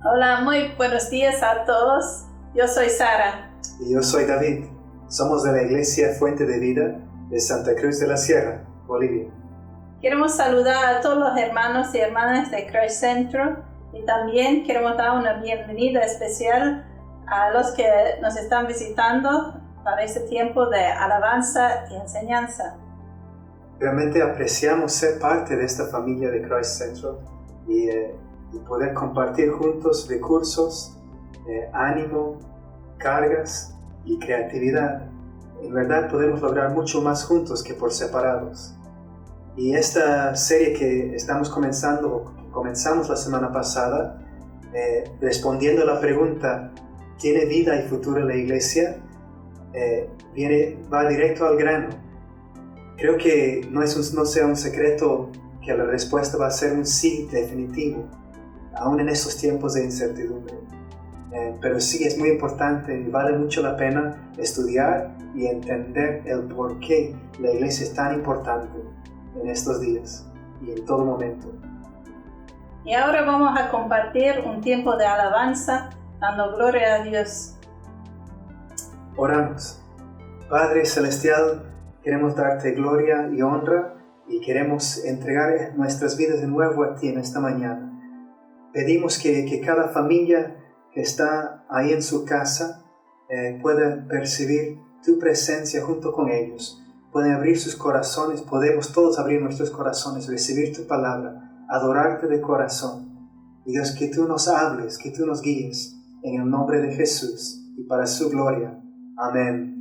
Hola, muy buenos días a todos. Yo soy Sara. Y yo soy David. Somos de la Iglesia Fuente de Vida de Santa Cruz de la Sierra, Bolivia. Queremos saludar a todos los hermanos y hermanas de Christ Centro y también queremos dar una bienvenida especial a los que nos están visitando para este tiempo de alabanza y enseñanza. Realmente apreciamos ser parte de esta familia de Christ Centro y poder compartir juntos recursos, ánimo, cargas y creatividad. En verdad podemos lograr mucho más juntos que por separados. Y esta serie que comenzamos la semana pasada, respondiendo a la pregunta ¿tiene vida y futuro la iglesia? Va directo al grano. Creo que no sea un secreto que la respuesta va a ser un sí definitivo, aún en esos tiempos de incertidumbre. Pero sí es muy importante y vale mucho la pena estudiar y entender el por qué la iglesia es tan importante en estos días y en todo momento. Y ahora vamos a compartir un tiempo de alabanza, dando gloria a Dios. Oramos. Padre Celestial, queremos darte gloria y honra y queremos entregar nuestras vidas de nuevo a ti en esta mañana. Pedimos que cada familia que está ahí en su casa pueda percibir tu presencia junto con ellos. Pueden abrir sus corazones, podemos todos abrir nuestros corazones, recibir tu palabra, adorarte de corazón. Y Dios, que tú nos hables, que tú nos guíes, en el nombre de Jesús y para su gloria. Amén.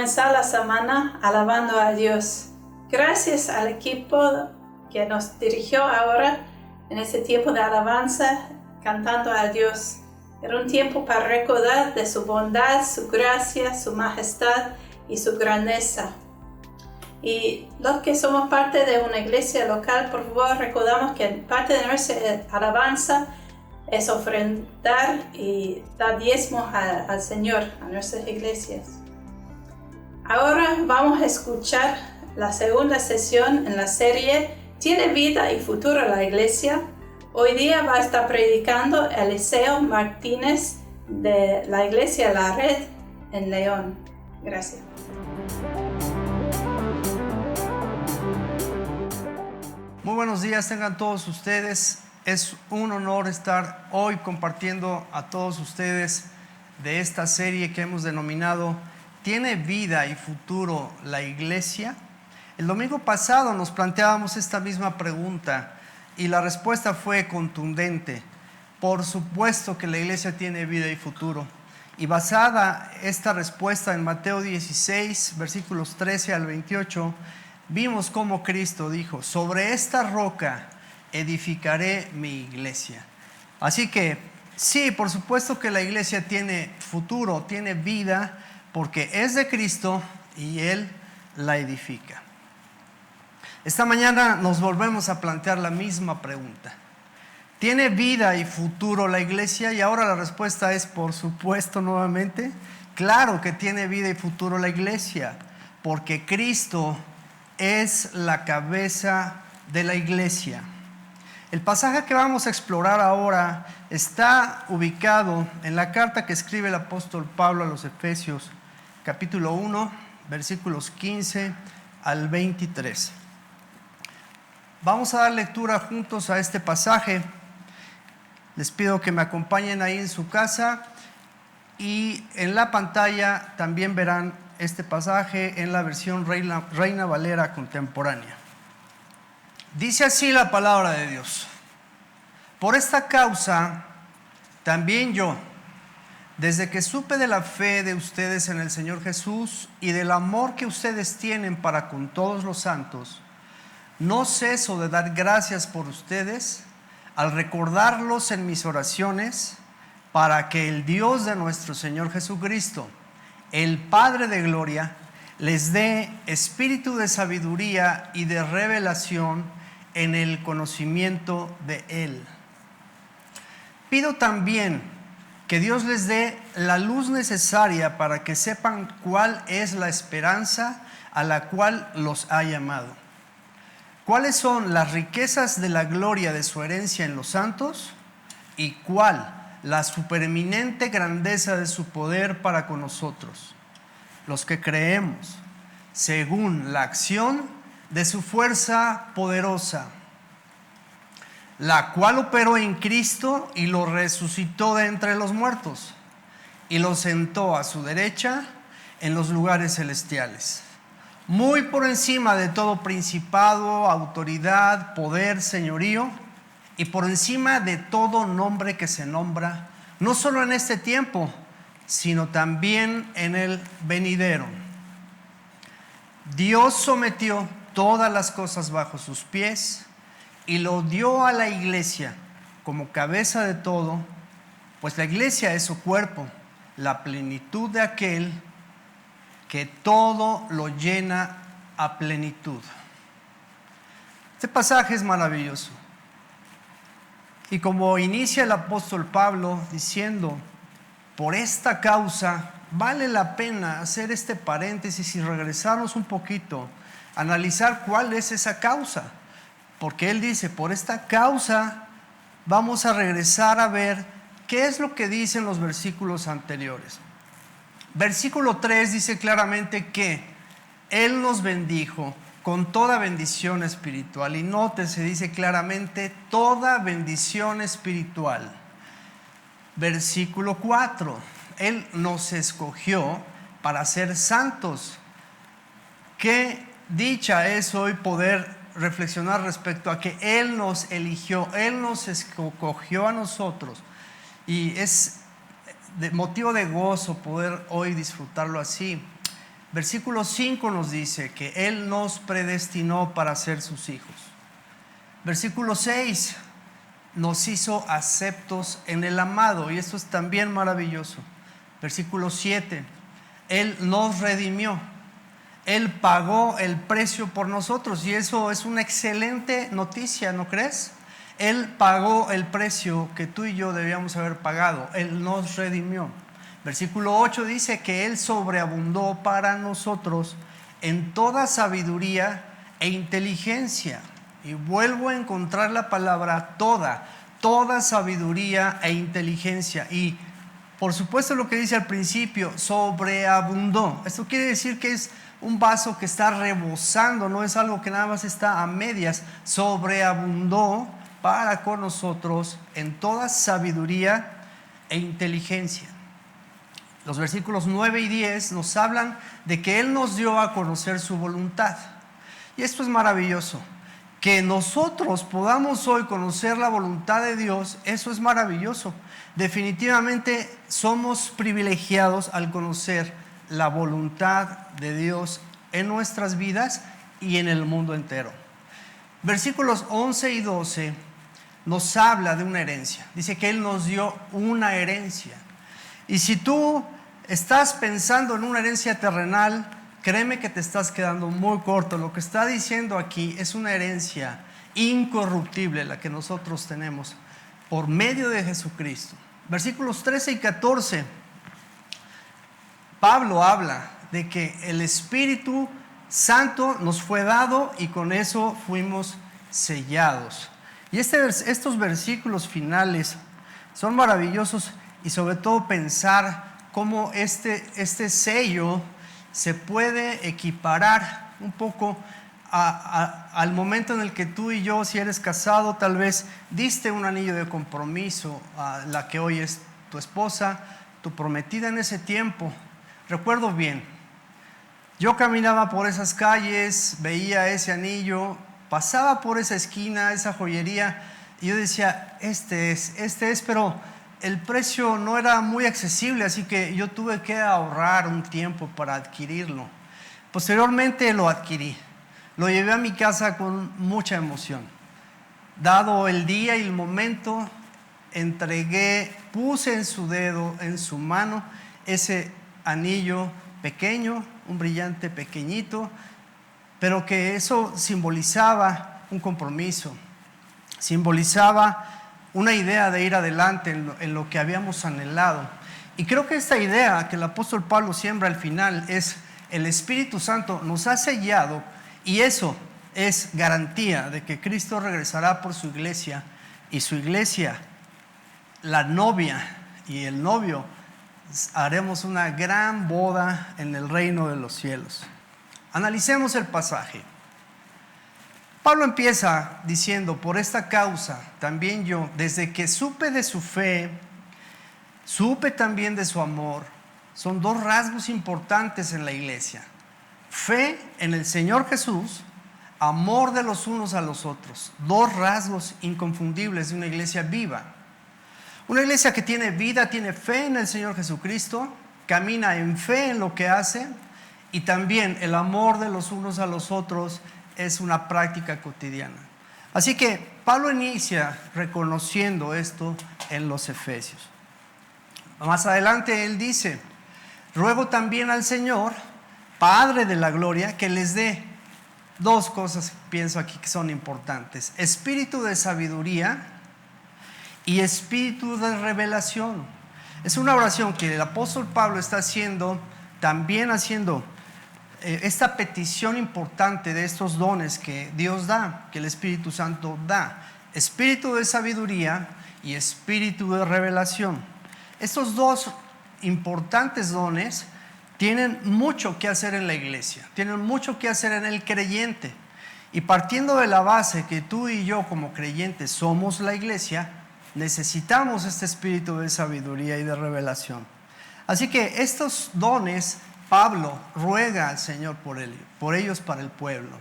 comenzar la semana alabando a Dios. Gracias al equipo que nos dirigió ahora en este tiempo de alabanza, cantando a Dios. Era un tiempo para recordar de su bondad, su gracia, su majestad y su grandeza. Y los que somos parte de una iglesia local, por favor, recordamos que parte de nuestra alabanza es ofrendar y dar diezmos al Señor, a nuestras iglesias. Ahora vamos a escuchar la segunda sesión en la serie ¿Tiene vida y futuro la iglesia? Hoy día va a estar predicando Eliseo Martínez de la iglesia La Red en León. Gracias. Muy buenos días tengan todos ustedes. Es un honor estar hoy compartiendo a todos ustedes de esta serie que hemos denominado ¿Tiene vida y futuro la iglesia? El domingo pasado nos planteábamos esta misma pregunta y la respuesta fue contundente. Por supuesto que la iglesia tiene vida y futuro. Y basada esta respuesta en Mateo 16, versículos 13 al 28, vimos cómo Cristo dijo: sobre esta roca edificaré mi iglesia. Así que sí, por supuesto que la iglesia tiene futuro, tiene vida, porque es de Cristo y Él la edifica. Esta mañana nos volvemos a plantear la misma pregunta. ¿Tiene vida y futuro la iglesia? Y ahora la respuesta es, por supuesto, nuevamente, claro que tiene vida y futuro la iglesia, porque Cristo es la cabeza de la iglesia. El pasaje que vamos a explorar ahora está ubicado en la carta que escribe el apóstol Pablo a los Efesios, capítulo 1, versículos 15 al 23. Vamos a dar lectura juntos a este pasaje. Les pido que me acompañen ahí en su casa y en la pantalla también verán este pasaje en la versión Reina Valera contemporánea. Dice así la palabra de Dios: por esta causa también yo, desde que supe de la fe de ustedes en el Señor Jesús y del amor que ustedes tienen para con todos los santos, no ceso de dar gracias por ustedes al recordarlos en mis oraciones, para que el Dios de nuestro Señor Jesucristo, el Padre de gloria, les dé espíritu de sabiduría y de revelación en el conocimiento de Él. Pido también que Dios les dé la luz necesaria para que sepan cuál es la esperanza a la cual los ha llamado. ¿Cuáles son las riquezas de la gloria de su herencia en los santos? ¿Y cuál la supereminente grandeza de su poder para con nosotros, los que creemos, según la acción de su fuerza poderosa, la cual operó en Cristo y lo resucitó de entre los muertos y lo sentó a su derecha en los lugares celestiales, muy por encima de todo principado, autoridad, poder, señorío, y por encima de todo nombre que se nombra, no solo en este tiempo, sino también en el venidero. Dios sometió todas las cosas bajo sus pies y lo dio a la iglesia como cabeza de todo, pues la iglesia es su cuerpo, la plenitud de aquel que todo lo llena a plenitud. Este pasaje es maravilloso. Y como inicia el apóstol Pablo diciendo, por esta causa, vale la pena hacer este paréntesis y regresarnos un poquito, analizar cuál es esa causa. Porque él dice, por esta causa vamos a regresar a ver qué es lo que dicen los versículos anteriores. Versículo 3 dice claramente que Él nos bendijo con toda bendición espiritual. Y nótese, dice claramente toda bendición espiritual. Versículo 4, Él nos escogió para ser santos. Qué dicha es hoy poder reflexionar respecto a que Él nos eligió, Él nos escogió a nosotros. Y es de motivo de gozo poder hoy disfrutarlo así. Versículo 5 nos dice que Él nos predestinó para ser sus hijos. Versículo 6 nos hizo aceptos en el amado, y esto es también maravilloso. Versículo 7, Él nos redimió. Él pagó el precio por nosotros, y eso es una excelente noticia, ¿no crees? Él pagó el precio que tú y yo debíamos haber pagado. Él nos redimió. Versículo 8 dice que Él sobreabundó para nosotros en toda sabiduría e inteligencia. Y vuelvo a encontrar la palabra toda sabiduría e inteligencia. Y por supuesto lo que dice al principio, sobreabundó. Esto quiere decir que es un vaso que está rebosando, no es algo que nada más está a medias. Sobreabundó para con nosotros en toda sabiduría e inteligencia. Los versículos 9 y 10 nos hablan de que Él nos dio a conocer su voluntad. Y esto es maravilloso. Que nosotros podamos hoy conocer la voluntad de Dios, eso es maravilloso. Definitivamente somos privilegiados al conocer la voluntad de Dios en nuestras vidas y en el mundo entero. Versículos 11 y 12 nos habla de una herencia. Dice que Él nos dio una herencia. Y si tú estás pensando en una herencia terrenal, créeme que te estás quedando muy corto. Lo que está diciendo aquí es una herencia incorruptible, la que nosotros tenemos por medio de Jesucristo. Versículos 13 y 14, Pablo habla de que el Espíritu Santo nos fue dado y con eso fuimos sellados. Y estos versículos finales son maravillosos, y sobre todo pensar cómo este sello se puede equiparar un poco al momento en el que tú y yo, si eres casado, tal vez diste un anillo de compromiso a la que hoy es tu esposa, tu prometida en ese tiempo. Recuerdo bien, yo caminaba por esas calles, veía ese anillo, pasaba por esa esquina, esa joyería, y yo decía, este es, pero el precio no era muy accesible, así que yo tuve que ahorrar un tiempo para adquirirlo. Posteriormente lo adquirí, lo llevé a mi casa con mucha emoción. Dado el día y el momento, entregué, puse en su dedo, en su mano, ese anillo pequeño, un brillante pequeñito, pero que eso simbolizaba un compromiso, simbolizaba una idea de ir adelante en lo que habíamos anhelado. Y creo que esta idea que el apóstol Pablo siembra al final es: el Espíritu Santo nos ha sellado, y eso es garantía de que Cristo regresará por su iglesia, y su iglesia, la novia y el novio, haremos una gran boda en el reino de los cielos. Analicemos el pasaje. Pablo empieza diciendo: por esta causa también yo, desde que supe de su fe, supe también de su amor. Son dos rasgos importantes en la iglesia: fe en el Señor Jesús, amor de los unos a los otros. Dos rasgos inconfundibles de una iglesia viva. Una iglesia que tiene vida, tiene fe en el Señor Jesucristo, camina en fe en lo que hace, y también el amor de los unos a los otros es una práctica cotidiana. Así que Pablo inicia reconociendo esto en los Efesios. Más adelante él dice: ruego también al Señor, Padre de la gloria, que les dé dos cosas, pienso aquí, que son importantes: espíritu de sabiduría y espíritu de revelación. Es una oración que el apóstol Pablo está haciendo, también haciendo esta petición importante de estos dones que Dios da, que el Espíritu Santo da: espíritu de sabiduría y espíritu de revelación. Estos dos importantes dones tienen mucho que hacer en la iglesia, tienen mucho que hacer en el creyente. Y partiendo de la base que tú y yo como creyentes somos la iglesia, necesitamos este espíritu de sabiduría y de revelación. Así que estos dones Pablo ruega al Señor por ellos para el pueblo.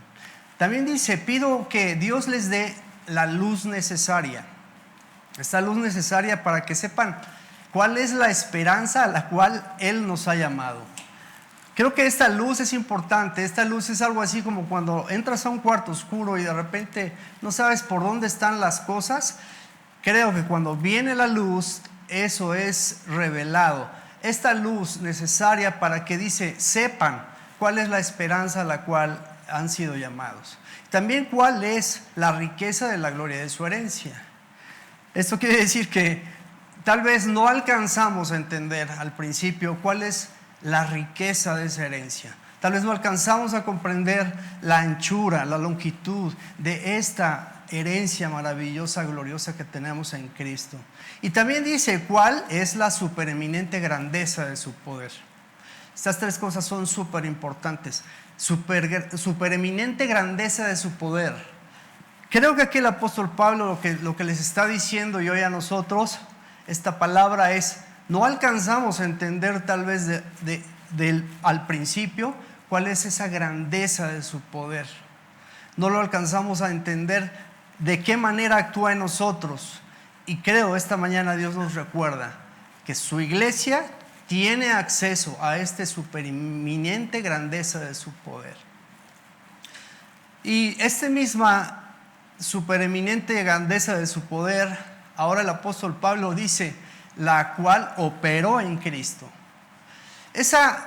También dice: pido que Dios les dé la luz necesaria. Esta luz necesaria para que sepan cuál es la esperanza a la cual Él nos ha llamado. Creo que esta luz es importante. Esta luz es algo así como cuando entras a un cuarto oscuro y de repente no sabes por dónde están las cosas. Creo que cuando viene la luz, eso es revelado. Esta luz necesaria para que sepan cuál es la esperanza a la cual han sido llamados. También cuál es la riqueza de la gloria de su herencia. Esto quiere decir que tal vez no alcanzamos a entender al principio cuál es la riqueza de esa herencia. Tal vez no alcanzamos a comprender la anchura, la longitud de esta herencia maravillosa, gloriosa que tenemos en Cristo. Y también dice cuál es la supereminente grandeza de su poder. Estas tres cosas son súper importantes. Supereminente grandeza de su poder. Creo que aquí el apóstol Pablo lo que les está diciendo y hoy a nosotros, esta palabra es: no alcanzamos a entender tal vez al principio cuál es esa grandeza de su poder. No lo alcanzamos a entender de qué manera actúa en nosotros. Y creo esta mañana Dios nos recuerda que su iglesia tiene acceso a esta supereminente grandeza de su poder. Y esta misma supereminente grandeza de su poder, ahora el apóstol Pablo dice, la cual operó en Cristo. Esa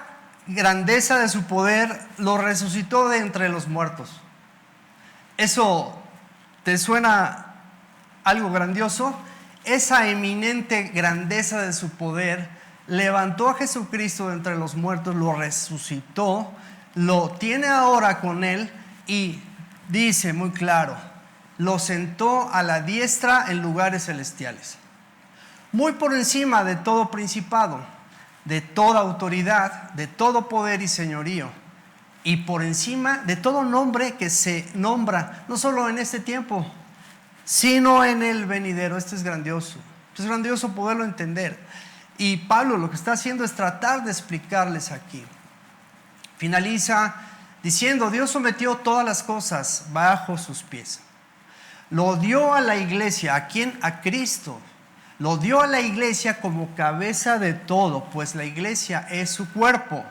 grandeza de su poder lo resucitó de entre los muertos. ¿Eso te suena algo grandioso? Esa eminente grandeza de su poder levantó a Jesucristo de entre los muertos, lo resucitó, lo tiene ahora con él y dice muy claro, lo sentó a la diestra en lugares celestiales. Muy por encima de todo principado, de toda autoridad, de todo poder y señorío, y por encima de todo nombre que se nombra, no solo en este tiempo, sino en el venidero. Esto es grandioso poderlo entender. Y Pablo lo que está haciendo es tratar de explicarles aquí. Finaliza diciendo: Dios sometió todas las cosas bajo sus pies. Lo dio a la iglesia. ¿A quién? A Cristo. Lo dio a la iglesia como cabeza de todo, pues la iglesia es su cuerpo.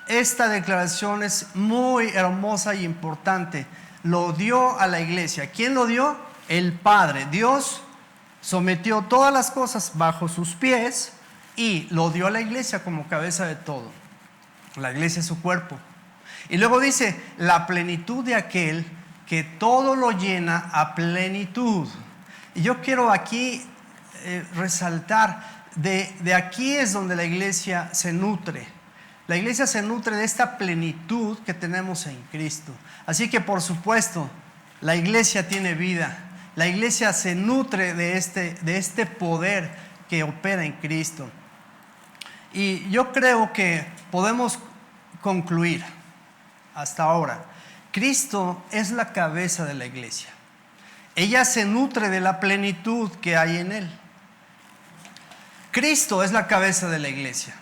Esta declaración es muy hermosa y importante. Lo dio a la iglesia. ¿Quién lo dio? El Padre. Dios sometió todas las cosas bajo sus pies y lo dio a la iglesia como cabeza de todo. La iglesia es su cuerpo. Y luego dice, la plenitud de aquel que todo lo llena a plenitud. Y yo quiero aquí resaltar, de aquí es donde la iglesia se nutre. La iglesia se nutre de esta plenitud que tenemos en Cristo. Así que por supuesto, la iglesia tiene vida. La iglesia se nutre de este poder que opera en Cristo. Y yo creo que podemos concluir hasta ahora. Cristo es la cabeza de la iglesia. Ella se nutre de la plenitud que hay en Él. Cristo es la cabeza de la iglesia.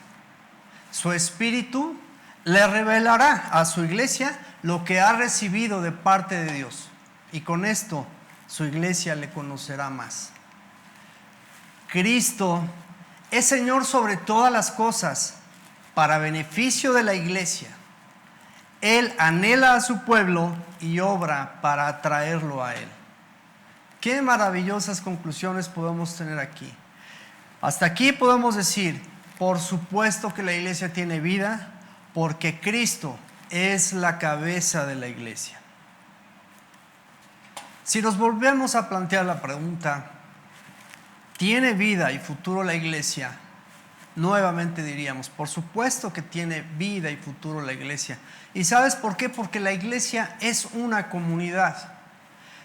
Su Espíritu le revelará a su iglesia lo que ha recibido de parte de Dios. Y con esto su iglesia le conocerá más. Cristo es Señor sobre todas las cosas para beneficio de la iglesia. Él anhela a su pueblo y obra para atraerlo a Él. Qué maravillosas conclusiones podemos tener aquí. Hasta aquí podemos decir, por supuesto que la iglesia tiene vida, porque Cristo es la cabeza de la iglesia. Si nos volvemos a plantear la pregunta, ¿tiene vida y futuro la iglesia? Nuevamente diríamos, por supuesto que tiene vida y futuro la iglesia. ¿Y sabes por qué? Porque la iglesia es una comunidad.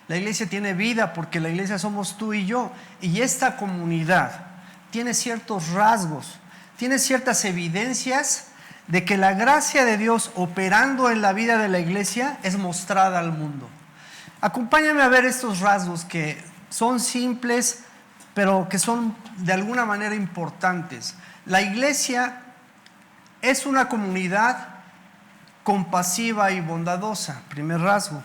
La iglesia tiene vida porque la iglesia somos tú y yo. Y esta comunidad tiene ciertos rasgos, tiene ciertas evidencias de que la gracia de Dios operando en la vida de la iglesia es mostrada al mundo. Acompáñame a ver estos rasgos que son simples, pero que son de alguna manera importantes. La iglesia es una comunidad compasiva y bondadosa, primer rasgo.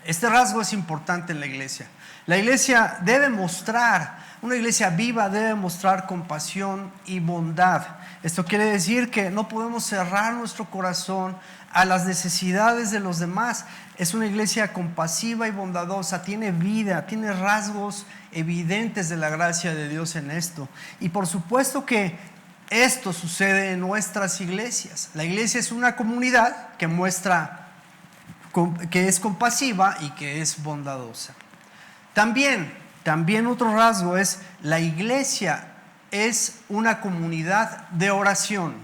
Este rasgo es importante en la iglesia. La iglesia debe mostrar, una iglesia viva debe mostrar compasión y bondad. Esto quiere decir que no podemos cerrar nuestro corazón a las necesidades de los demás. Es una iglesia compasiva y bondadosa, tiene vida, tiene rasgos evidentes de la gracia de Dios en esto. Y por supuesto que esto sucede en nuestras iglesias. La iglesia es una comunidad que muestra que es compasiva y que es bondadosa. También otro rasgo es la iglesia es una comunidad de oración.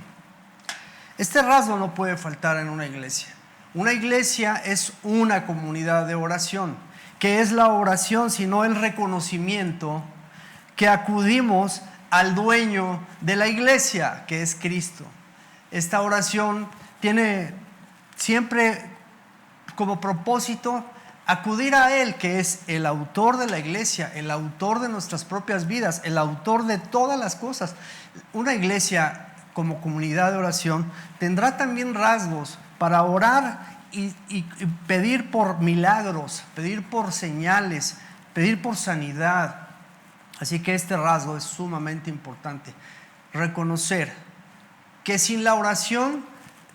Este rasgo no puede faltar en una iglesia. Una iglesia es una comunidad de oración. ¿Qué es la oración sino el reconocimiento que acudimos al dueño de la iglesia, que es Cristo? Esta oración tiene siempre como propósito acudir a Él, que es el autor de la iglesia, el autor de nuestras propias vidas, el autor de todas las cosas. Una iglesia como comunidad de oración tendrá también rasgos para orar y pedir por milagros, pedir por señales, pedir por sanidad. Así que este rasgo es sumamente importante. Reconocer que sin la oración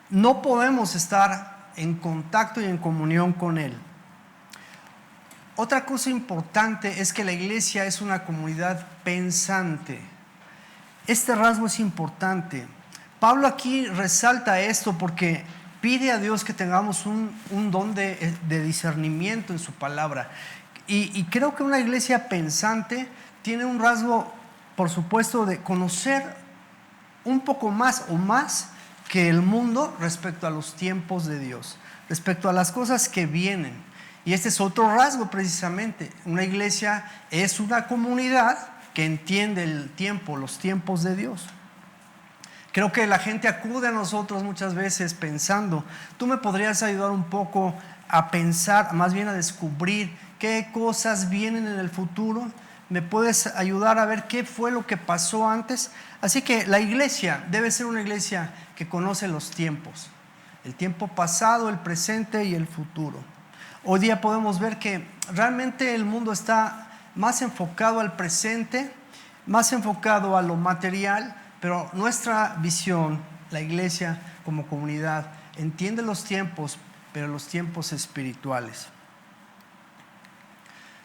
no podemos estar en contacto y en comunión con Él. Otra cosa importante es que la iglesia es una comunidad pensante. Este rasgo es importante. Pablo aquí resalta esto porque pide a Dios que tengamos un don de discernimiento en su palabra. Y creo que una iglesia pensante tiene un rasgo, por supuesto, de conocer un poco más o más que el mundo respecto a los tiempos de Dios, respecto a las cosas que vienen. Y este es otro rasgo precisamente. Una iglesia es una comunidad que entiende el tiempo, los tiempos de Dios. Creo que la gente acude a nosotros muchas veces pensando, tú me podrías ayudar un poco a pensar, más bien a descubrir qué cosas vienen en el futuro. ¿Me puedes ayudar a ver qué fue lo que pasó antes? Así que la iglesia debe ser una iglesia que conoce los tiempos, el tiempo pasado, el presente y el futuro. Hoy día podemos ver que realmente el mundo está más enfocado al presente, más enfocado a lo material, pero nuestra visión, la iglesia como comunidad, entiende los tiempos, pero los tiempos espirituales.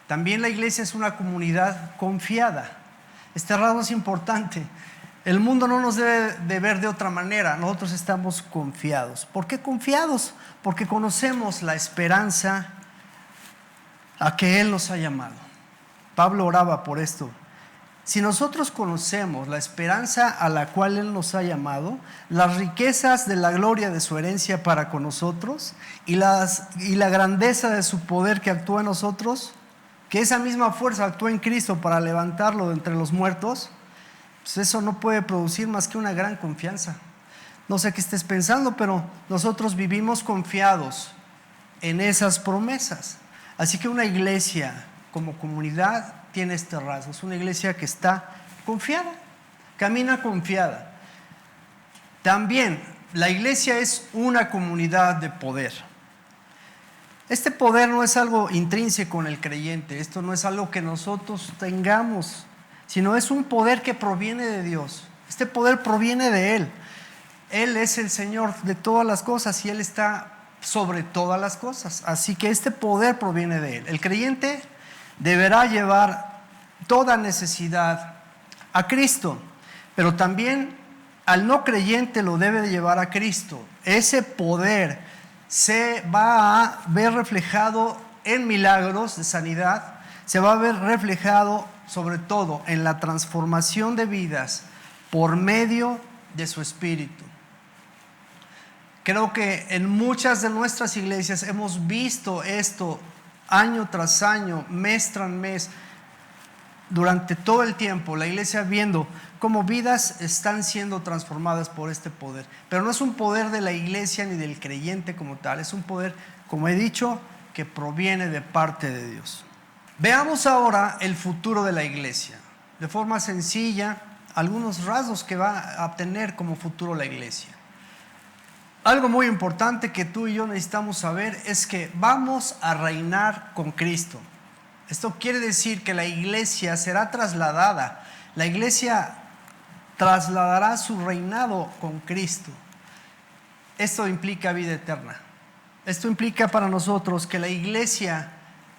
También la iglesia es una comunidad confiada. Este rasgo es importante. El mundo no nos debe de ver de otra manera. Nosotros estamos confiados. ¿Por qué confiados? Porque conocemos la esperanza a que Él nos ha llamado. Pablo oraba por esto. Si nosotros conocemos la esperanza a la cual Él nos ha llamado, las riquezas de la gloria de su herencia para con nosotros y la grandeza de su poder que actúa en nosotros, que esa misma fuerza actúa en Cristo para levantarlo de entre los muertos, pues eso no puede producir más que una gran confianza. No sé qué estés pensando, pero nosotros vivimos confiados en esas promesas. Así que una iglesia como comunidad tiene este rasgo. Es una iglesia que está confiada, camina confiada. También la iglesia es una comunidad de poder. Este poder no es algo intrínseco en el creyente. Esto no es algo que nosotros tengamos, sino es un poder que proviene de Dios. Este poder proviene de Él. Él es el Señor de todas las cosas y Él está sobre todas las cosas. Así que este poder proviene de Él. El creyente deberá llevar toda necesidad a Cristo, pero también al no creyente lo debe de llevar a Cristo. Ese poder se va a ver reflejado en milagros de sanidad, se va a ver reflejado sobre todo en la transformación de vidas por medio de su Espíritu. Creo que en muchas de nuestras iglesias hemos visto esto año tras año, mes tras mes, durante todo el tiempo, la iglesia viendo cómo vidas están siendo transformadas por este poder. Pero no es un poder de la iglesia ni del creyente como tal, es un poder, como he dicho, que proviene de parte de Dios. Veamos ahora el futuro de la iglesia. De forma sencilla, algunos rasgos que va a tener como futuro la iglesia. Algo muy importante que tú y yo necesitamos saber es que vamos a reinar con Cristo. Esto quiere decir que la iglesia será trasladada. La iglesia trasladará su reinado con Cristo. Esto implica vida eterna. Esto implica para nosotros que la iglesia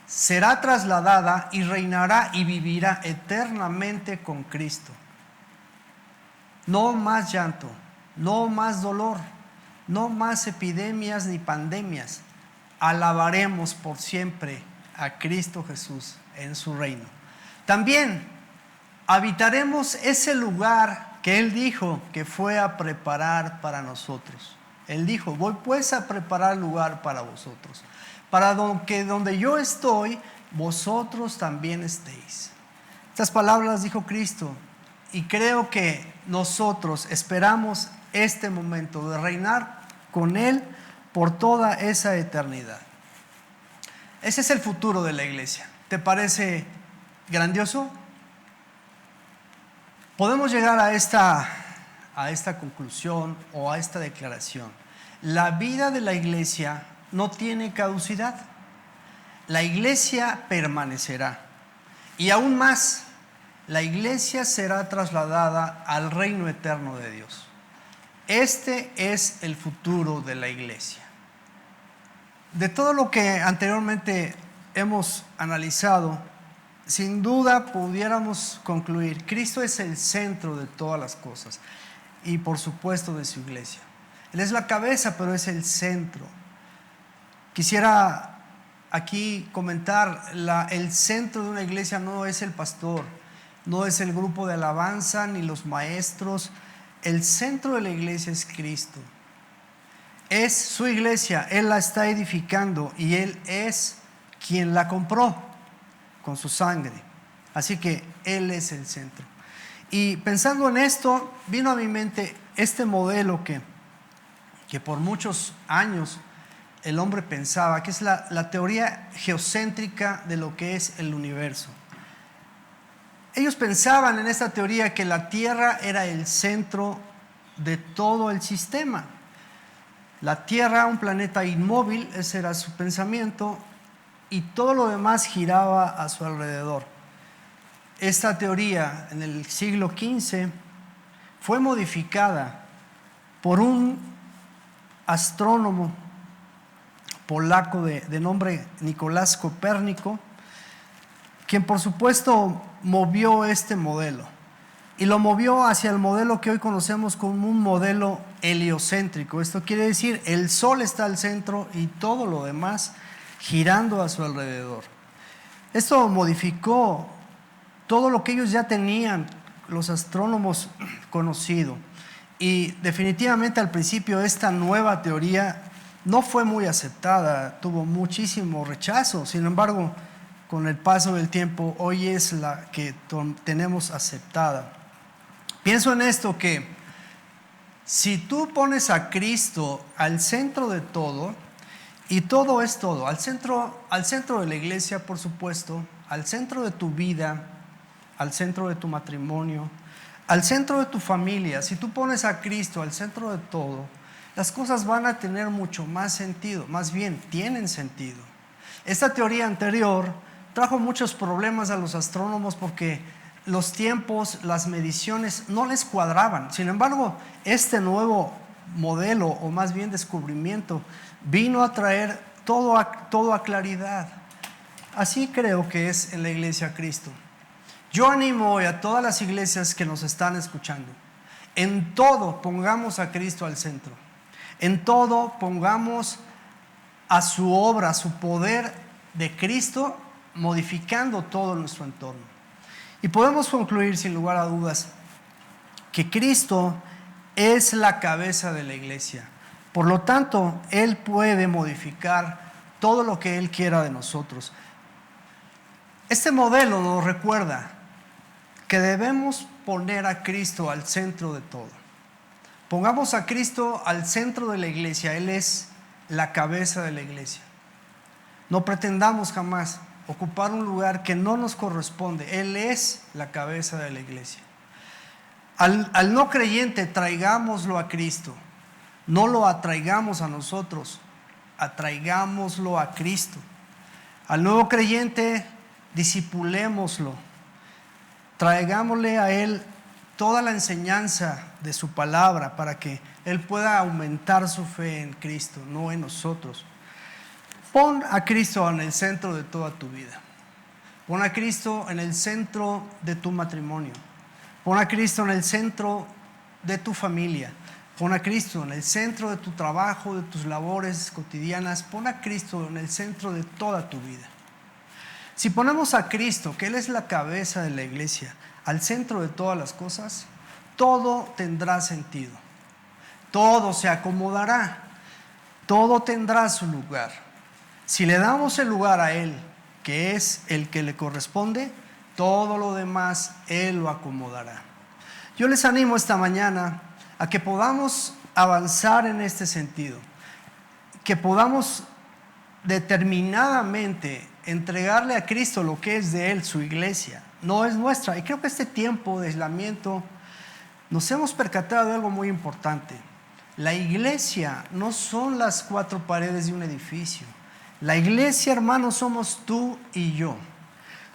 será trasladada y reinará y vivirá eternamente con Cristo. No más llanto, no más dolor, no más epidemias ni pandemias. Alabaremos por siempre a Cristo Jesús en su reino. También habitaremos ese lugar que Él dijo que fue a preparar para nosotros. Él dijo: voy pues a preparar lugar para vosotros, para que donde yo estoy, vosotros también estéis. Estas palabras dijo Cristo, y creo que nosotros esperamos este momento de reinar con Él por toda esa eternidad. Ese es el futuro de la iglesia. ¿Te parece grandioso? Podemos llegar a esta conclusión o a esta declaración. La vida de la iglesia no tiene caducidad. La iglesia permanecerá. Y aún más, la iglesia será trasladada al reino eterno de Dios. Este es el futuro de la iglesia. De todo lo que anteriormente hemos analizado, sin duda pudiéramos concluir: Cristo es el centro de todas las cosas y por supuesto de su iglesia. Él es la cabeza, pero es el centro. Quisiera aquí comentar, el centro de una iglesia no es el pastor, no es el grupo de alabanza ni los maestros. El centro de la iglesia es Cristo. Es su iglesia, Él la está edificando y Él es quien la compró con su sangre. Así que Él es el centro. Y pensando en esto, vino a mi mente este modelo que por muchos años el hombre pensaba, que es la teoría geocéntrica de lo que es el universo. Ellos pensaban en esta teoría que la Tierra era el centro de todo el sistema. La Tierra, un planeta inmóvil, ese era su pensamiento, y todo lo demás giraba a su alrededor. Esta teoría en el siglo XV fue modificada por un astrónomo polaco de nombre Nicolás Copérnico, quien por supuesto movió este modelo y lo movió hacia el modelo que hoy conocemos como un modelo heliocéntrico. Esto quiere decir, el Sol está al centro y todo lo demás girando a su alrededor. Esto modificó todo lo que ellos ya tenían, los astrónomos, conocido. Y definitivamente al principio esta nueva teoría no fue muy aceptada, tuvo muchísimo rechazo. Sin embargo, con el paso del tiempo, hoy es la que tenemos aceptada. Pienso en esto, que si tú pones a Cristo al centro de todo, y todo es todo, al centro de la iglesia, por supuesto, al centro de tu vida, al centro de tu matrimonio, al centro de tu familia, si tú pones a Cristo al centro de todo, las cosas van a tener mucho más sentido, más bien tienen sentido. Esta teoría anterior trajo muchos problemas a los astrónomos porque los tiempos, las mediciones no les cuadraban. Sin embargo, este nuevo modelo, o más bien descubrimiento, vino a traer todo a claridad. Así creo que es en la iglesia Cristo. Yo animo hoy a todas las iglesias que nos están escuchando: en todo pongamos a Cristo al centro. En todo pongamos a su obra, a su poder de Cristo, modificando todo nuestro entorno. Y podemos concluir sin lugar a dudas que Cristo es la cabeza de la iglesia. Por lo tanto, Él puede modificar todo lo que Él quiera de nosotros. Este modelo nos recuerda que debemos poner a Cristo al centro de todo. Pongamos a Cristo al centro de la iglesia. Él es la cabeza de la iglesia. No pretendamos jamás ocupar un lugar que no nos corresponde. Él es la cabeza de la iglesia. Al no creyente, traigámoslo a Cristo. no lo atraigamos a nosotros, atraigámoslo a Cristo. Al nuevo creyente, discipulémoslo, traigámosle a Él toda la enseñanza de su palabra para que Él pueda aumentar su fe en Cristo, no en nosotros. Pon a Cristo en el centro de toda tu vida. Pon a Cristo en el centro de tu matrimonio. Pon a Cristo en el centro de tu familia. Pon a Cristo en el centro de tu trabajo, de tus labores cotidianas. Pon a Cristo en el centro de toda tu vida. Si ponemos a Cristo, que Él es la cabeza de la iglesia, al centro de todas las cosas, todo tendrá sentido. Todo se acomodará. Todo tendrá su lugar. Si le damos el lugar a Él, que es el que le corresponde, todo lo demás Él lo acomodará. Yo les animo esta mañana a que podamos avanzar en este sentido, que podamos determinadamente entregarle a Cristo lo que es de Él, su iglesia, no es nuestra. Y creo que este tiempo de aislamiento nos hemos percatado de algo muy importante. La iglesia no son las 4 paredes de un edificio. La iglesia, hermano, somos tú y yo.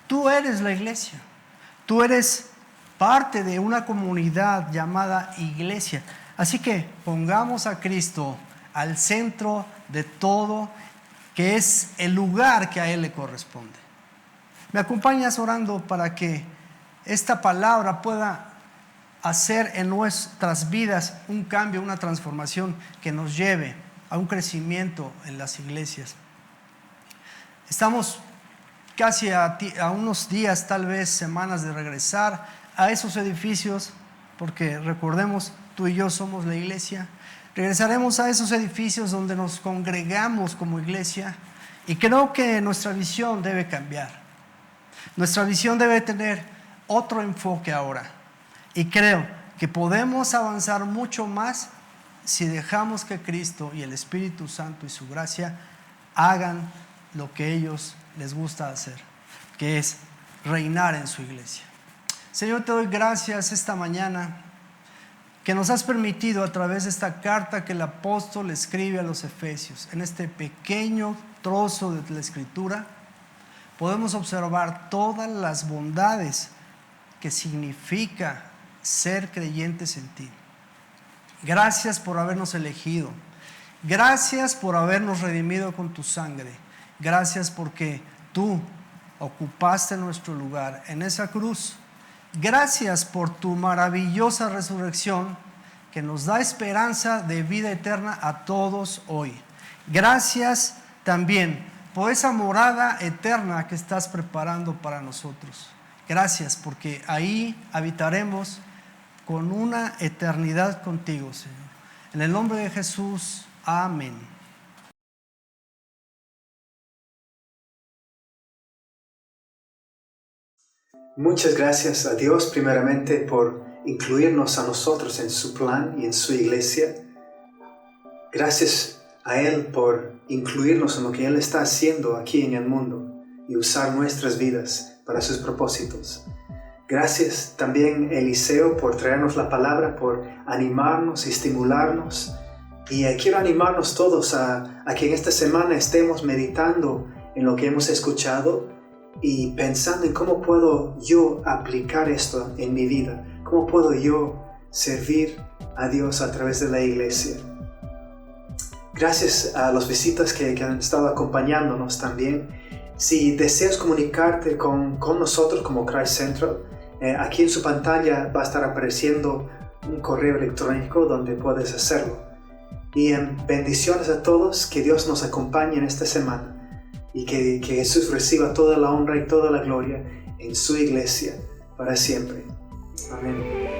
Tú eres la iglesia. Tú eres parte de una comunidad llamada iglesia. Así que pongamos a Cristo al centro de todo, que es el lugar que a Él le corresponde. ¿Me acompañas orando para que esta palabra pueda hacer en nuestras vidas un cambio, una transformación que nos lleve a un crecimiento en las iglesias? Estamos casi a unos días, tal vez semanas, de regresar a esos edificios, porque recordemos, tú y yo somos la iglesia. Regresaremos a esos edificios donde nos congregamos como iglesia, y creo que nuestra visión debe cambiar. Nuestra visión debe tener otro enfoque ahora, y creo que podemos avanzar mucho más si dejamos que Cristo y el Espíritu Santo y su gracia hagan lo que ellos les gusta hacer, que es reinar en su iglesia. Señor, te doy gracias esta mañana que nos has permitido, a través de esta carta que el apóstol escribe a los Efesios, en este pequeño trozo de la Escritura, podemos observar todas las bondades que significa ser creyentes en ti. Gracias por habernos elegido. Gracias por habernos redimido con tu sangre. Gracias porque tú ocupaste nuestro lugar en esa cruz. Gracias por tu maravillosa resurrección que nos da esperanza de vida eterna a todos hoy. Gracias también por esa morada eterna que estás preparando para nosotros. Gracias porque ahí habitaremos con una eternidad contigo, Señor. En el nombre de Jesús, amén. Muchas gracias a Dios primeramente por incluirnos a nosotros en su plan y en su iglesia. Gracias a Él por incluirnos en lo que Él está haciendo aquí en el mundo y usar nuestras vidas para sus propósitos. Gracias también, Eliseo, por traernos la palabra, por animarnos y estimularnos. Y quiero animarnos todos a que en esta semana estemos meditando en lo que hemos escuchado y pensando en cómo puedo yo aplicar esto en mi vida, cómo puedo yo servir a Dios a través de la iglesia. Gracias a las visitas que han estado acompañándonos también. Si deseas comunicarte con nosotros como Christ Central, aquí en su pantalla va a estar apareciendo un correo electrónico donde puedes hacerlo. Y bendiciones a todos, que Dios nos acompañe en esta semana y que Jesús reciba toda la honra y toda la gloria en su iglesia para siempre. Amén.